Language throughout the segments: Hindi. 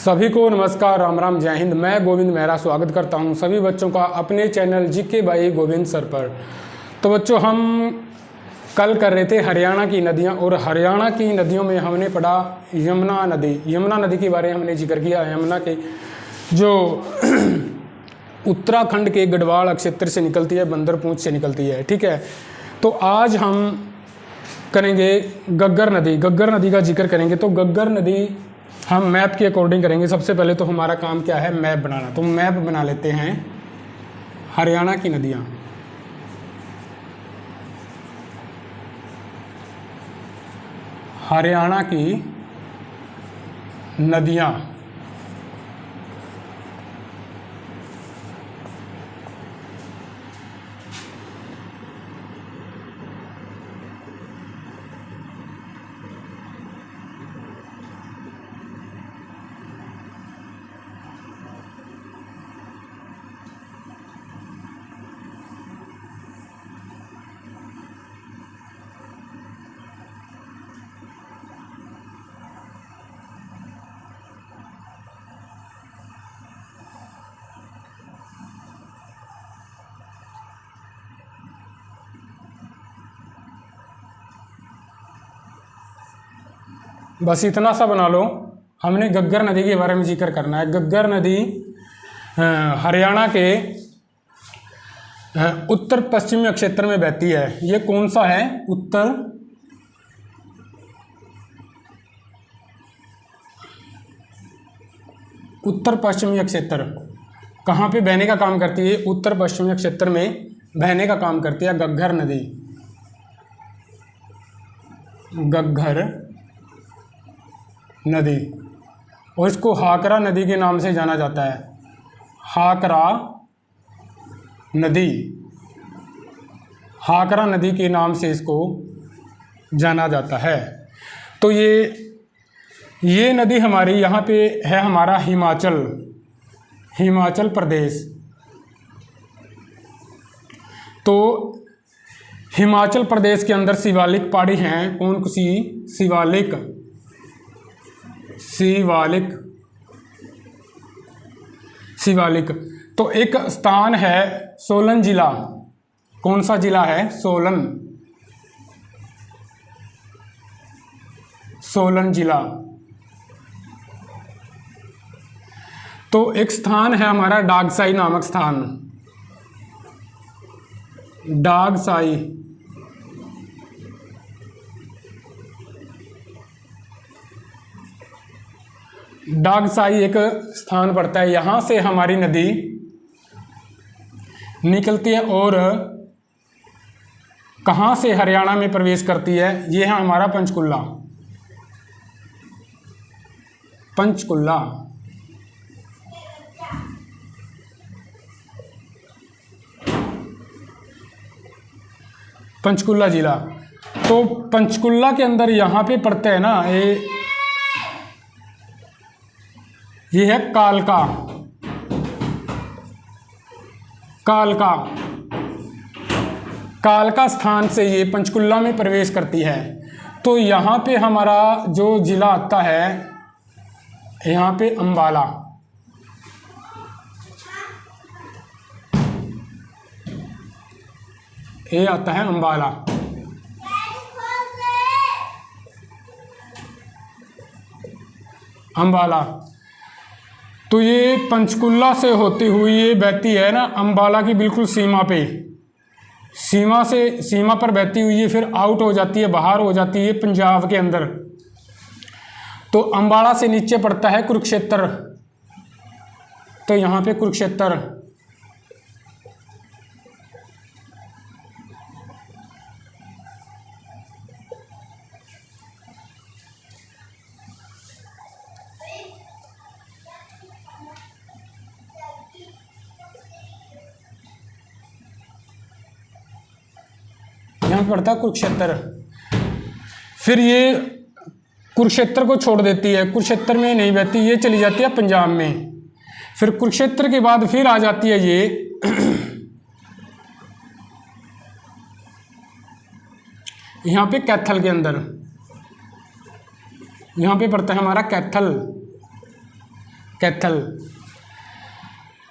सभी को नमस्कार, राम राम, जय हिंद। मैं गोविंद मेहरा स्वागत करता हूं सभी बच्चों का अपने channel GK by Govind sir पर। तो बच्चों, हम कल कर रहे थे हरियाणा की नदियां, और हरियाणा की नदियों में हमने पढ़ा यमुना नदी के बारे में हमने जिक्र किया। यमुना के जो उत्तराखंड के गढ़वाल क्षेत्र से निकलती है, बंदरपूंछ से निकलती है, ठीक है। तो आज हम करेंगे गग्गर नदी का जिक्र करेंगे। तो गग्गर नदी हम मैप के अकॉर्डिंग करेंगे। सबसे पहले तो हमारा काम क्या है, मैप बनाना। तो मैप बना लेते हैं हरियाणा की नदियाँ। हरियाणा की नदियाँ बस इतना सा बना लो। हमने गग्गर नदी के बारे में जिक्र करना है। गग्गर नदी हरियाणा के उत्तर पश्चिमी क्षेत्र में बहती है। ये कौन सा है? उत्तर पश्चिमी क्षेत्र। कहाँ पे बहने का काम करती है? उत्तर पश्चिमी क्षेत्र में बहने का काम करती है गग्गर नदी। गग्गर नदी, और इसको हाकरा नदी के नाम से जाना जाता है। हाकरा नदी के नाम से इसको जाना जाता है। तो ये नदी हमारी यहाँ पे है, हमारा हिमाचल प्रदेश। तो हिमाचल प्रदेश के अंदर शिवालिक पहाड़ी हैं। कौन सी? शिवालिक। तो एक स्थान है सोलन जिला। कौन सा जिला है? सोलन जिला। तो एक स्थान है हमारा डागसाई नामक स्थान। डागसाई एक स्थान पड़ता है। यहाँ से हमारी नदी निकलती है और कहाँ से हरियाणा में प्रवेश करती है? ये है हमारा पंचकुला। पंचकुला जिला। तो पंचकुला के अंदर यहाँ पे पड़ते हैं ना, ये है कालका स्थान से ये पंचकुला में प्रवेश करती है। तो यहाँ पे हमारा जो जिला आता है, यहाँ पे अंबाला। ये आता है अंबाला। तो ये पंचकुला से होती हुई ये बहती है ना अंबाला की बिल्कुल सीमा पर बहती हुई ये फिर आउट हो जाती है, बाहर हो जाती है पंजाब के अंदर। तो अंबाला से नीचे पड़ता है कुरुक्षेत्र। तो यहाँ पे कुरुक्षेत्र। यहाँ पड़ता है कुरुक्षेत्र। फिर ये कुरुक्षेत्र को छोड़ देती है, कुरुक्षेत्र में नहीं बहती, ये चली जाती है पंजाब में। फिर कुरुक्षेत्र के बाद फिर आ जाती है ये यहाँ पे कैथल के अंदर। यहाँ पे पड़ता है हमारा कैथल। कैथल।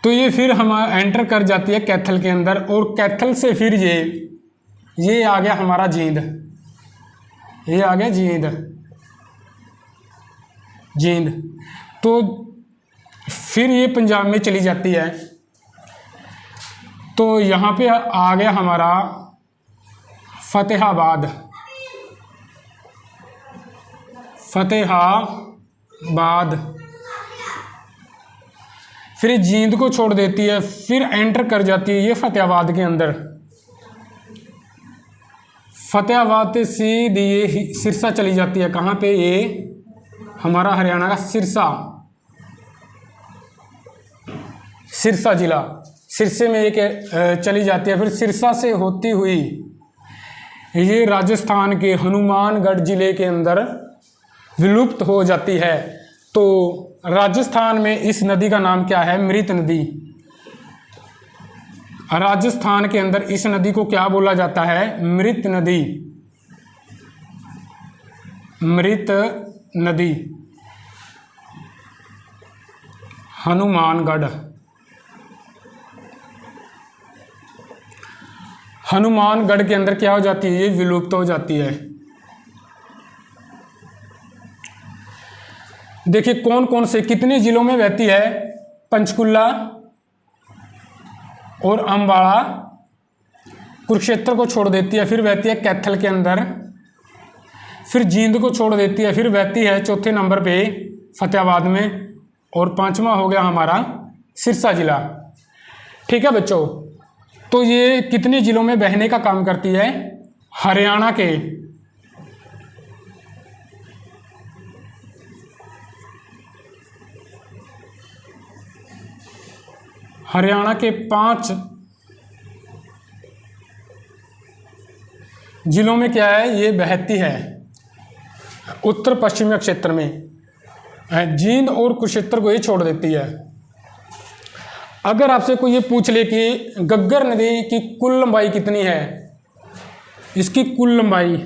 तो ये फिर हम एंटर कर जाती है कैथल के अंदर, और कैथल से फिर ये आ गया हमारा जींद, ये आ गया जींद। तो फिर ये पंजाब में चली जाती है। तो यहाँ पे आ गया हमारा फतेहाबाद, फिर जींद को छोड़ देती है, फिर एंटर कर जाती है ये फतेहाबाद के अंदर। फतेहाबाद से सीधी ये सिरसा चली जाती है। कहाँ पे? ये हमारा हरियाणा का सिरसा जिला, सिरसे में एक चली जाती है। फिर सिरसा से होती हुई ये राजस्थान के हनुमानगढ़ जिले के अंदर विलुप्त हो जाती है। तो राजस्थान में इस नदी का नाम क्या है? मृत नदी। राजस्थान के अंदर इस नदी को क्या बोला जाता है? मृत नदी, मृत नदी। हनुमानगढ़ के अंदर क्या हो जाती है? ये विलुप्त हो जाती है। देखिए कौन कौन से कितने जिलों में बहती है? पंचकुला और अम्बाड़ा, कुरुक्षेत्र को छोड़ देती है, फिर बहती है कैथल के अंदर, फिर जींद को छोड़ देती है, फिर बहती है चौथे नंबर पे फतेहाबाद में, और पांचवा हो गया हमारा सिरसा जिला। ठीक है बच्चों, तो ये कितने जिलों में बहने का काम करती है? हरियाणा के 5 जिलों में क्या है? ये बहती है उत्तर पश्चिमी क्षेत्र में। जींद और कुरुक्षेत्र को ये छोड़ देती है। अगर आपसे कोई ये पूछ ले कि गग्गर नदी की कुल लंबाई कितनी है, इसकी कुल लंबाई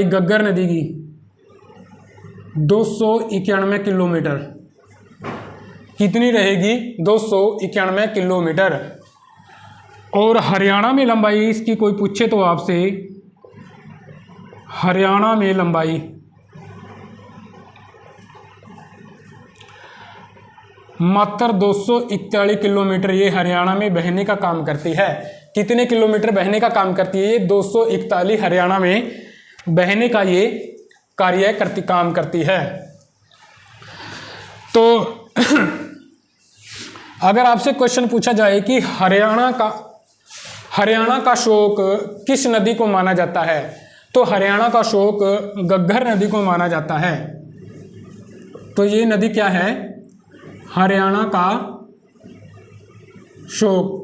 गग्गर नदी की 291 किलोमीटर। कितनी रहेगी? 291 किलोमीटर। और हरियाणा में लंबाई इसकी कोई पूछे तो आपसे, हरियाणा में लंबाई मात्र 241 किलोमीटर ये हरियाणा में बहने का काम करती है। कितने किलोमीटर बहने का काम करती है? ये 241 हरियाणा में बहने का ये काम करती है। तो अगर आपसे क्वेश्चन पूछा जाए कि हरियाणा का शोक किस नदी को माना जाता है, तो हरियाणा का शोक गग्गर नदी को माना जाता है। तो ये नदी क्या है? हरियाणा का शोक।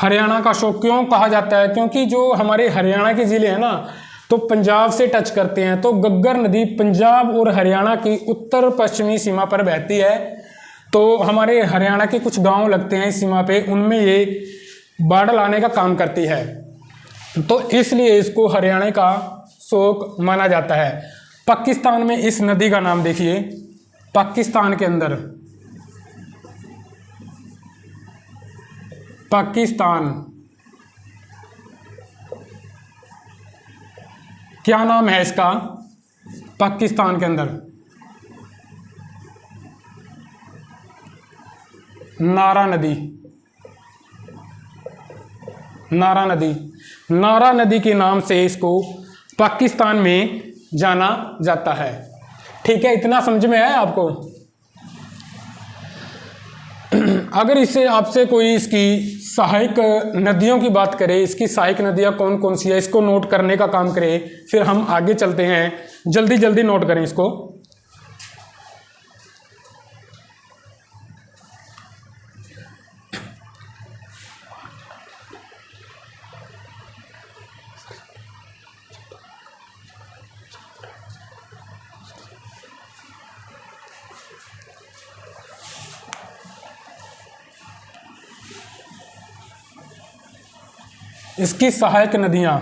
हरियाणा का शोक क्यों कहा जाता है? क्योंकि जो हमारे हरियाणा के ज़िले हैं ना, तो पंजाब से टच करते हैं। तो गग्गर नदी पंजाब और हरियाणा की उत्तर पश्चिमी सीमा पर बहती है। तो हमारे हरियाणा के कुछ गांव लगते हैं इस सीमा पे, उनमें ये बाढ़ लाने का काम करती है। तो इसलिए इसको हरियाणा का शोक माना जाता है। पाकिस्तान में इस नदी का नाम देखिए, पाकिस्तान के अंदर क्या नाम है इसका? पाकिस्तान के अंदर नारा नदी के नाम से इसको पाकिस्तान में जाना जाता है। ठीक है, इतना समझ में आया आपको? अगर इससे आपसे कोई इसकी सहायक नदियों की बात करे, इसकी सहायक नदियां कौन कौन सी है, इसको नोट करने का काम करे, फिर हम आगे चलते हैं। जल्दी जल्दी नोट करें इसको। इसकी सहायक नदियां,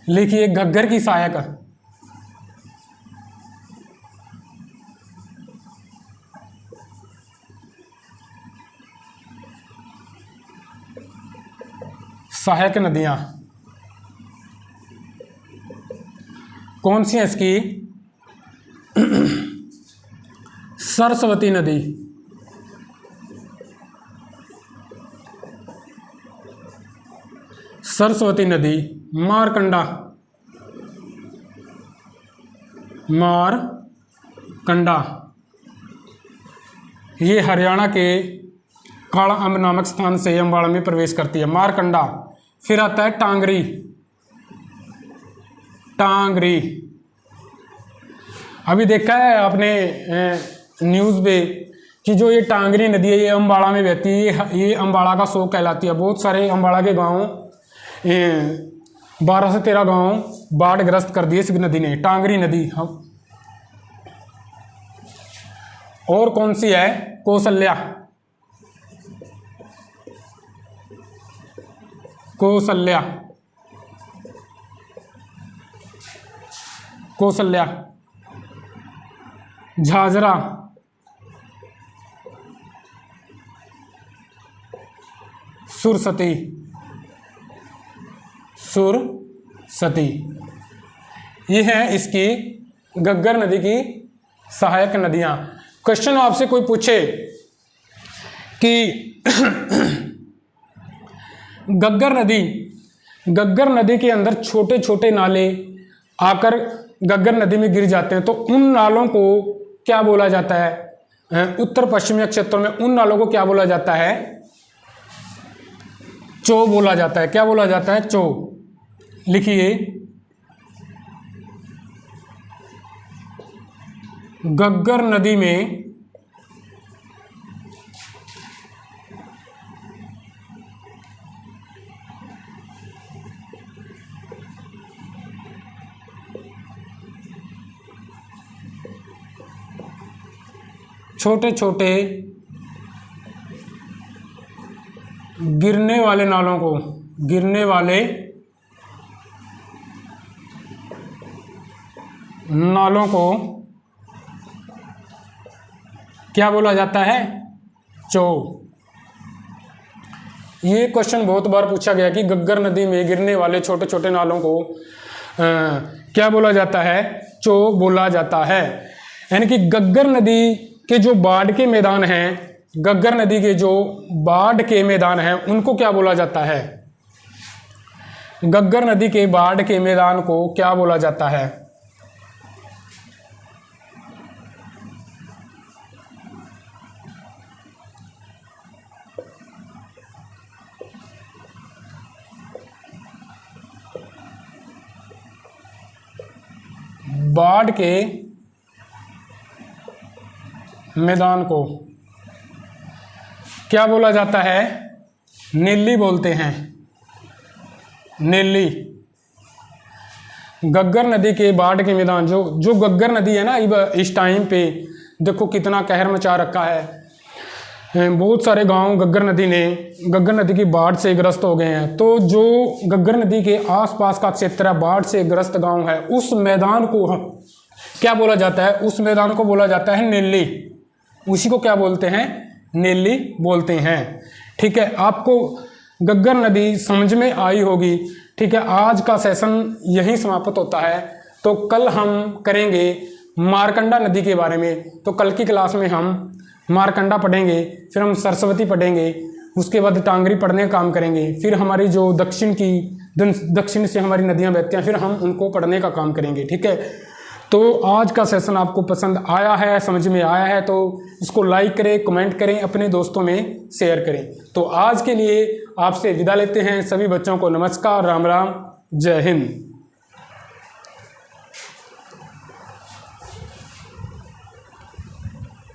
लिखिए घग्गर की सहायक। सहायक नदियां कौन सी हैं इसकी? सरस्वती नदी, सरस्वती नदी, मारकंडा, मारकंडा ये हरियाणा के काला अम्ब नामक स्थान से अम्बाड़ा में प्रवेश करती है, मारकंडा। फिर आता है टांगरी, टांगरी अभी देखा है आपने न्यूज़ पे कि जो ये टांगरी नदी है ये अम्बाड़ा में बहती है, ये अम्बाड़ा का शोक कहलाती है। बहुत सारे अम्बाड़ा के गांव 12 से 13 गांव बाढ़ग्रस्त कर दिए इस नदी ने, टांगरी नदी। हम और कौन सी है? कौशल्या, कौशल्या, कौशल्या, झाझरा, सुरसती, सुरसती ये है इसकी घग्गर नदी की सहायक नदियां। क्वेश्चन आपसे कोई पूछे कि घग्गर नदी के अंदर छोटे छोटे नाले आकर घग्गर नदी में गिर जाते हैं, तो उन नालों को क्या बोला जाता है? उत्तर पश्चिमी क्षेत्रों में उन नालों को क्या बोला जाता है? चो बोला जाता है। क्या बोला जाता है? चो। लिखिए घग्गर नदी में छोटे छोटे गिरने वाले नालों को, गिरने वाले नालों को क्या बोला जाता है? चो। ये क्वेश्चन बहुत बार पूछा गया कि घग्गर नदी में गिरने वाले छोटे छोटे नालों को क्या बोला जाता है? चो बोला जाता है। यानी कि घग्गर नदी के जो बाढ़ के मैदान हैं, घग्गर नदी के जो बाढ़ के मैदान हैं उनको क्या बोला जाता है? घग्गर नदी के बाढ़ के मैदान को क्या बोला जाता है? बाढ़ के मैदान को क्या बोला जाता है? नीली बोलते हैं, नीली। घग्गर नदी के बाढ़ के मैदान, जो घग्गर नदी है ना, इस टाइम पे देखो कितना कहर मचा रखा है। बहुत सारे गांव घग्गर नदी की बाढ़ से ग्रस्त हो गए हैं। तो जो घग्गर नदी के आसपास का क्षेत्र है, बाढ़ से ग्रस्त गांव है, उस मैदान को क्या बोला जाता है? उस मैदान को बोला जाता है नीली। उसी को क्या बोलते हैं? नीली बोलते हैं। ठीक है, आपको घग्गर नदी समझ में आई होगी। ठीक है, आज का सेशन यहीं समाप्त होता है। तो कल हम करेंगे मारकंडा नदी के बारे में। तो कल की क्लास में हम मारकंडा पढ़ेंगे, फिर हम सरस्वती पढ़ेंगे, उसके बाद टांगरी पढ़ने का काम करेंगे, फिर हमारी जो दक्षिण से हमारी नदियाँ बहती हैं, फिर हम उनको पढ़ने का काम करेंगे। ठीक है, तो आज का सेशन आपको पसंद आया है, समझ में आया है, तो इसको लाइक करें, कमेंट करें, अपने दोस्तों में शेयर करें। तो आज के लिए आपसे विदा लेते हैं। सभी बच्चों को नमस्कार, राम राम, जय हिंद।